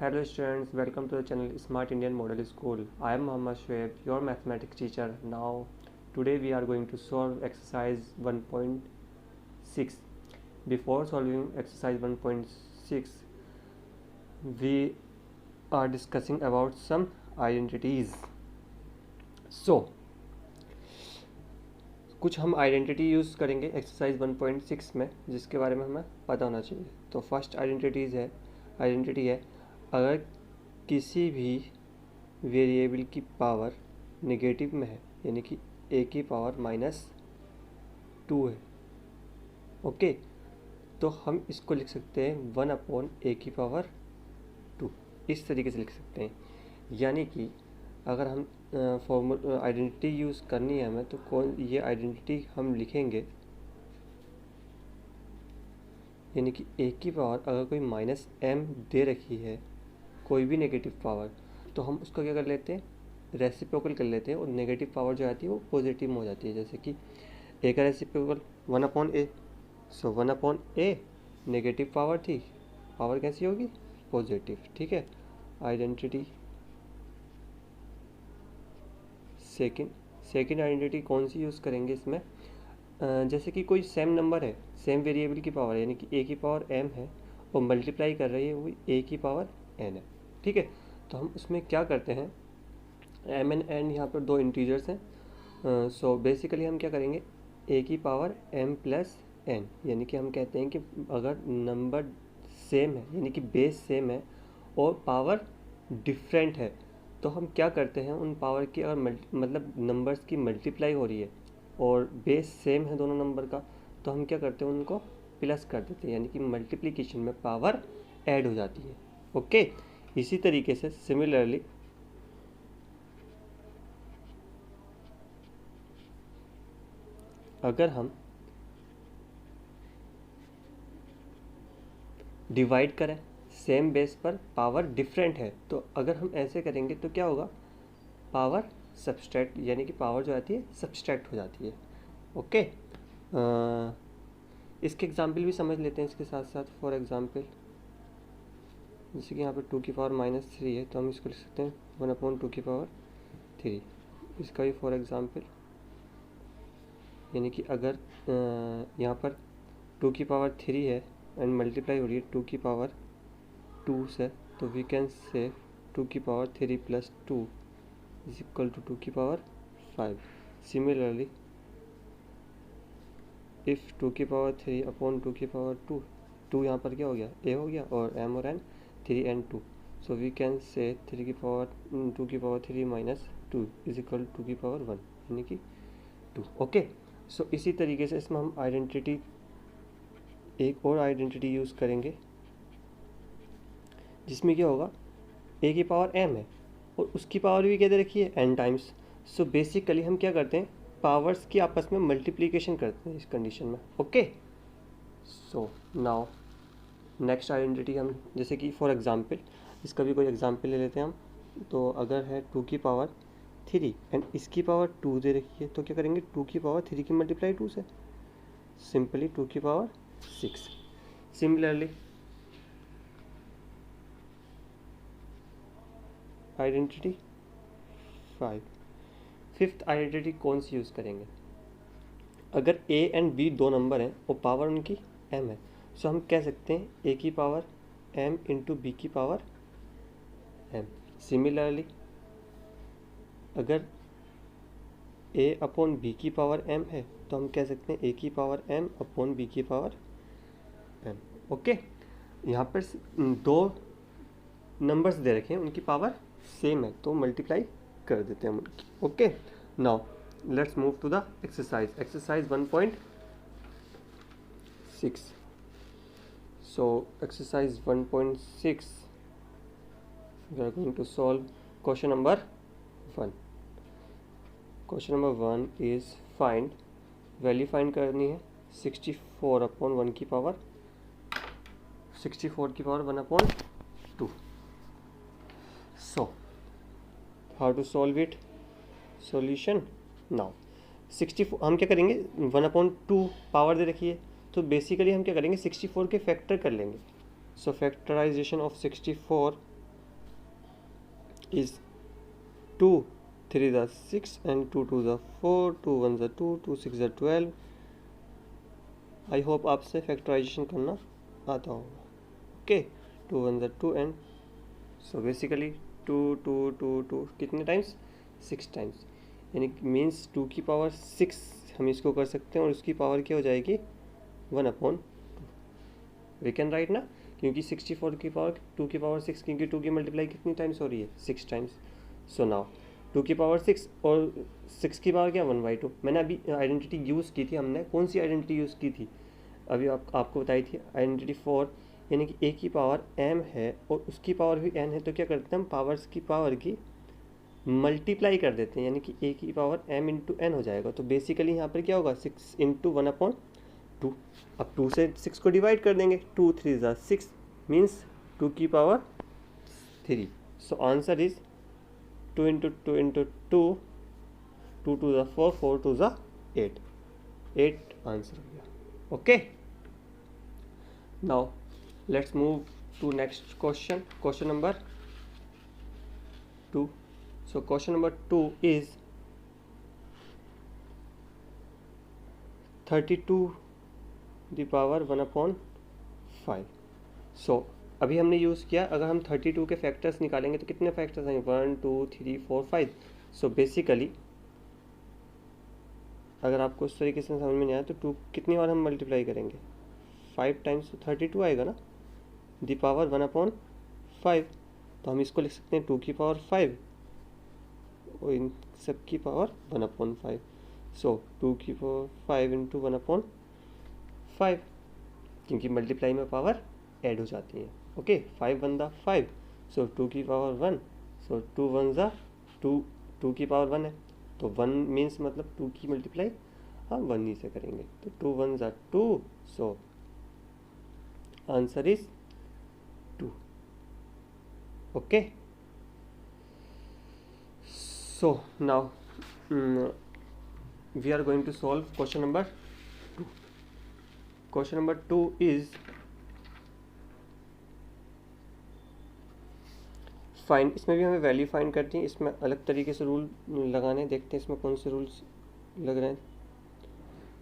Hello students, welcome to the channel Smart Indian Model School. I am Muhammad Shoaib, your mathematics teacher. Now, today we are going to solve exercise 1.6. Before solving exercise 1.6, we are discussing about some identities. So, कुछ हम identity use करेंगे exercise 1.6 में, जिसके बारे में हमें पता होना चाहिए. तो फर्स्ट आइडेंटिटी है अगर किसी भी वेरिएबल की पावर नेगेटिव में है, यानी कि a की पावर -2 है. ओके, तो हम इसको लिख सकते हैं 1/a की पावर 2. इस तरीके से लिख सकते हैं. यानी कि अगर हम आइडेंटिटी यूज़ करनी है हमें, तो ये आइडेंटिटी हम लिखेंगे, यानी कि a की पावर अगर कोई -m दे रखी है, कोई भी नेगेटिव पावर, तो हम उसको क्या कर लेते हैं, रेसिप्रोकल कर लेते हैं, और नेगेटिव पावर जो आती है वो पॉजिटिव में हो जाती है. जैसे कि a का रेसिप्रोकल 1/a, सो 1/a नेगेटिव पावर थी, पावर कैसी होगी, पॉजिटिव. ठीक है. आइडेंटिटी सेकेंड आइडेंटिटी कौन सी यूज़ करेंगे इसमें, जैसे कि कोई सेम नंबर है, सेम वेरिएबल की पावर, यानी कि a की पावर m है और मल्टीप्लाई कर रही है वो a की पावर n है. ठीक है. तो हम उसमें क्या करते हैं, m एंड n यहाँ पर दो इंटीजर्स हैं. सो बेसिकली हम क्या करेंगे, a की पावर m प्लस n, यानी कि हम कहते हैं कि अगर नंबर सेम है, यानी कि बेस सेम है और पावर डिफरेंट है, तो हम क्या करते हैं, उन पावर की अगर मतलब नंबर्स की मल्टीप्लाई हो रही है और बेस सेम है दोनों नंबर का, तो हम क्या करते हैं, उनको प्लस कर देते हैं, यानी कि मल्टीप्लिकेशन में पावर ऐड हो जाती है. ओके. इसी तरीके से सिमिलरली अगर हम डिवाइड करें सेम बेस पर, पावर डिफरेंट है, तो अगर हम ऐसे करेंगे तो क्या होगा, पावर सब्सट्रैक्ट, यानी कि पावर जो आती है सब्सट्रैक्ट हो जाती है. ओके. इसके एग्जाम्पल भी समझ लेते हैं इसके साथ साथ. फॉर एग्जाम्पल जैसे कि यहाँ पर 2 की पावर -3 है, तो हम इसको लिख सकते हैं 1/2 की पावर 3. इसका भी फॉर एग्जाम्पल, यानी कि अगर यहाँ पर 2 की पावर 3 है एंड मल्टीप्लाई हो रही है 2 की पावर 2 से, तो वी कैन से 2 की power 3 plus 2 is equal to 2 की पावर 5. सिमिलरली इफ़ 2 की पावर 3 अपॉन 2 की पावर 2 यहाँ पर क्या हो गया, a हो गया, और m और n 3 and 2, so we can say 3 की पावर 2 की पावर 3 माइनस 2 इज इक्वल 2 की पावर 1, यानी कि 2. ओके. सो इसी तरीके से इसमें हम आइडेंटिटी, एक और आइडेंटिटी यूज़ करेंगे, जिसमें क्या होगा, a की पावर m है और उसकी पावर भी क्या दे रखी है, n टाइम्स. सो बेसिकली हम क्या करते हैं, पावर्स की आपस में मल्टीप्लिकेशन करते हैं इस कंडीशन में. Okay. So now next identity हम, जैसे कि फॉर एग्जांपल, इसका भी कोई एग्जांपल ले लेते हैं हम. तो अगर है 2 की पावर 3 एंड इसकी पावर 2 दे रखी है, तो क्या करेंगे, 2 की पावर 3 की मल्टीप्लाई 2 से, सिंपली 2 की power 6. Similarly identity 5. Fifth identity कौन सी यूज़ करेंगे, अगर a एंड b दो नंबर हैं और पावर उनकी m है, सो हम कह सकते हैं a की पावर m इंटू b की पावर m. सिमिलरली अगर a अपॉन b की पावर m है, तो हम कह सकते हैं a की पावर m अपॉन b की पावर m. ओके. यहाँ पर दो नंबर्स दे रखे हैं, उनकी पावर सेम है, तो मल्टीप्लाई कर देते हैं हम उनकी. Okay. Now let's move to the exercise 1.6. so exercise 1.6 we are going to solve question number 1. Question number 1 is find, value find करनी है 64/1 की power 1/2. So how to solve it, solution. Now 64 हम क्या करेंगे, 1/2 पावर दे रखी है, तो basically हम क्या करेंगे, 64 के फैक्टर कर लेंगे. सो फैक्टराइजेशन ऑफ 64 इज 2 3 ज़ा 6 एंड 2 2 ज़ा 4, 2 1 ज़ा 2, 2 6 ज़ा 12। आई होप आपसे फैक्टराइजेशन करना आता होगा। ओके, 2 1 ज़ा 2 एंड सो बेसिकली 2 2 2 2 कितने टाइम्स? 6 टाइम्स, यानी मीन्स 2 की पावर 6 हम इसको कर सकते हैं और उसकी पावर क्या हो जाएगी? 1/2। वी कैन राइट ना, क्योंकि 64 की पावर 2 की पावर 6, क्योंकि 2 की मल्टीप्लाई कितनी टाइम्स हो रही है? 6 टाइम्स। सो नाउ 2 की पावर 6 और 6 की पावर क्या? 1/2। मैंने अभी आइडेंटिटी यूज़ की थी, हमने कौन सी आइडेंटिटी यूज़ की थी? अभी आपको बताई थी आइडेंटिटी 4, यानी कि ए की पावर m है और उसकी पावर भी n है, तो क्या करते हैं हम? पावर्स की पावर की मल्टीप्लाई कर देते हैं, यानी कि ए की पावर m इंटू n हो जाएगा। तो बेसिकली यहाँ पर क्या होगा? 6 इंटू 1/2। अब 2 से 6 को डिवाइड कर देंगे, 2 3 ज़ा 6 मीन्स 2 की power 3। So answer is 2 into 2 into 2, 2 2 ज़ा 4, 4 2 ज़ा 8, 8 आंसर हो गया। Okay, now let's move to next question, question number 2। So question number 2 is 32 the power 1/5। सो अभी हमने यूज़ किया, अगर हम 32 के फैक्टर्स निकालेंगे तो कितने फैक्टर्स आएंगे? 1 2 3 4 5। सो बेसिकली अगर आपको उस तरीके से समझ में नहीं आया तो 2 कितनी बार हम मल्टीप्लाई करेंगे? 5 टाइम्स, तो 32 आएगा ना, द पावर 1/5। तो हम इसको लिख सकते हैं 2 की पावर 5 और इन सब की पावर 1/5। सो 2 की पावर 5 इंटू 1/5, क्योंकि मल्टीप्लाई में पावर ऐड हो जाती है। ओके, 5 1 ज़ा 5, सो 2 की पावर 1, सो 2 1 ज़ा 2, 2 की पावर 1 है, तो 1 मीन्स मतलब 2 की मल्टीप्लाई हम 1 ही से करेंगे, तो 2 1 ज़ा 2, so answer is 2। Okay, so now we are going to solve question number 2. Question number 2 is find. इसमें भी हमें वैल्यू फाइंड करनी है, इसमें अलग तरीके से रूल लगाने, देखते हैं इसमें कौन से रूल्स लग रहे हैं।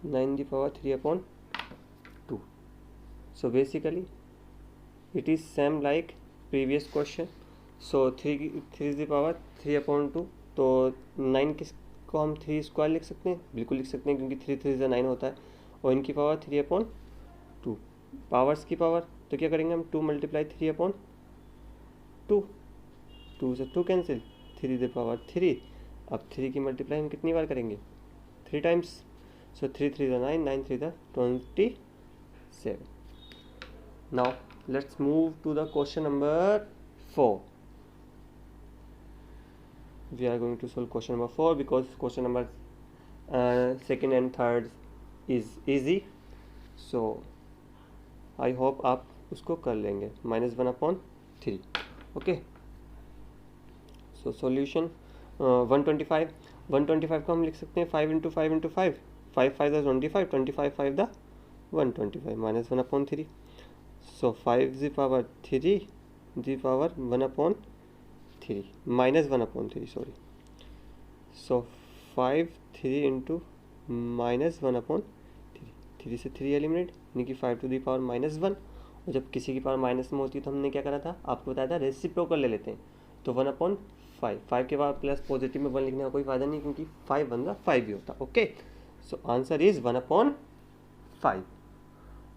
9 the power 3/2। So basically it is same like previous question. So 3 the power 3/2, तो 9 किसको हम 3 स्क्वायर लिख सकते हैं? बिल्कुल लिख सकते हैं, क्योंकि 3 3 ज़ा 9 होता है, और इनकी पावर 3/2। पावर्स की पावर तो क्या करेंगे हम? 2 मल्टीप्लाई 3/2, 2 से 2 कैंसिल, 3 द पावर 3। अब 3 की मल्टीप्लाई हम कितनी बार करेंगे? 3 टाइम्स। सो 3 3 ज़ा 9, 9 3 ज़ा 27। Now let's move to the question number 4. We are going to solve question number 4 because question number second and third is easy. So I hope आप उसको कर लेंगे। -1/3। Okay, so solution 125। 125 को हम लिख सकते हैं 5 इंटू 5 इंटू 5, 5 5 ज़ा 25, 25 5 ज़ा 125, -1/3। सो 5 the power 3 the power 1/3, -1/3 sorry. So 5 3 into -1/3, 3 से 3 एलिमिनेट, यानी कि 5 टू द पावर -1। और जब किसी की पावर माइनस में होती है तो हमने क्या करा था? आपको बताया था रेसिप्रोकल ले लेते हैं, तो 1/5। 5 के बाद प्लस पॉजिटिव में 1 लिखने का कोई फ़ायदा नहीं, क्योंकि 5 1 ज़ा 5 ही होता। Okay, so answer is 1/5।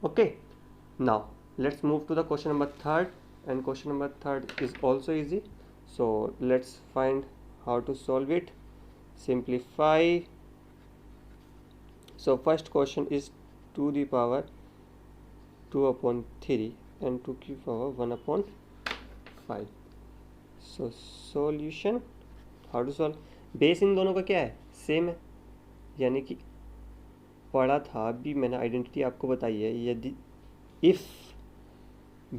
Okay, now let's move to the question number 3rd, and question number 3rd is also easy. So let's find how to solve it. Simplify. So first question is 2 the power 2/3 and 2 की power 1/5. So solution, how to solve? Base in दोनों का क्या है? Same है, यानी कि पढ़ा था अभी मैंने, आइडेंटिटी आपको बताई है। यदि if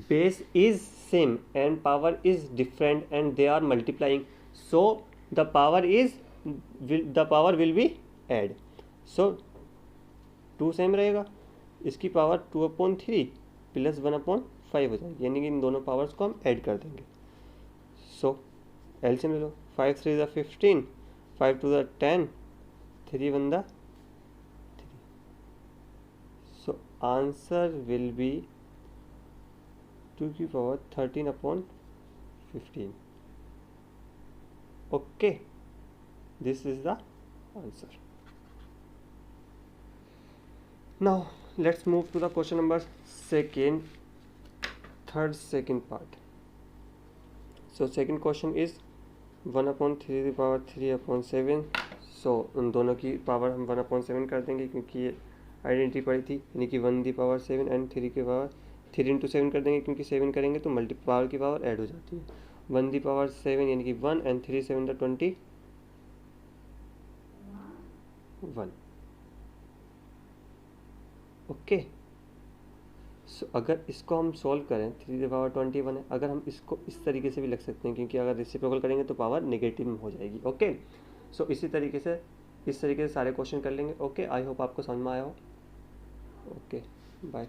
base is same and power is different and they are multiplying, so the power will be add. So 2 same रहेगा, इसकी पावर 2/3 प्लस 1/5 हो जाएगी, यानी कि इन दोनों पावर्स को हम ऐड कर देंगे। सो एलसीएम ले लो, 5 3 ज़ा 15, 5 2 ज़ा 10, 3 1 ज़ा 3. So answer will be 2 की power 13 upon 15. Okay, this is the answer. Now let's move to the question number second part. So second question is 1 upon 3 की पावर 3 upon 7. सो उन दोनों की पावर हम 1 upon 7 कर देंगे क्योंकि ये आइडेंटिटी पड़ी थी, यानी कि 1 की पावर 7 एंड 3 की पावर 3 इंटू 7 कर देंगे क्योंकि 7 करेंगे तो पावर की पावर ऐड हो जाती है. 1 की पावर 7 यानी कि 1 एंड 3 7 द 21. ओके, सो अगर इसको हम सॉल्व करें 3 की पावर 21 है. अगर हम इसको इस तरीके से भी लिख सकते हैं क्योंकि अगर रेसिप्रोकल करेंगे तो पावर नेगेटिव में हो जाएगी. ओके, सो इसी तरीके से इस तरीके से सारे क्वेश्चन कर लेंगे. ओके, आई होप आपको समझ में आया हो. Okay, bye.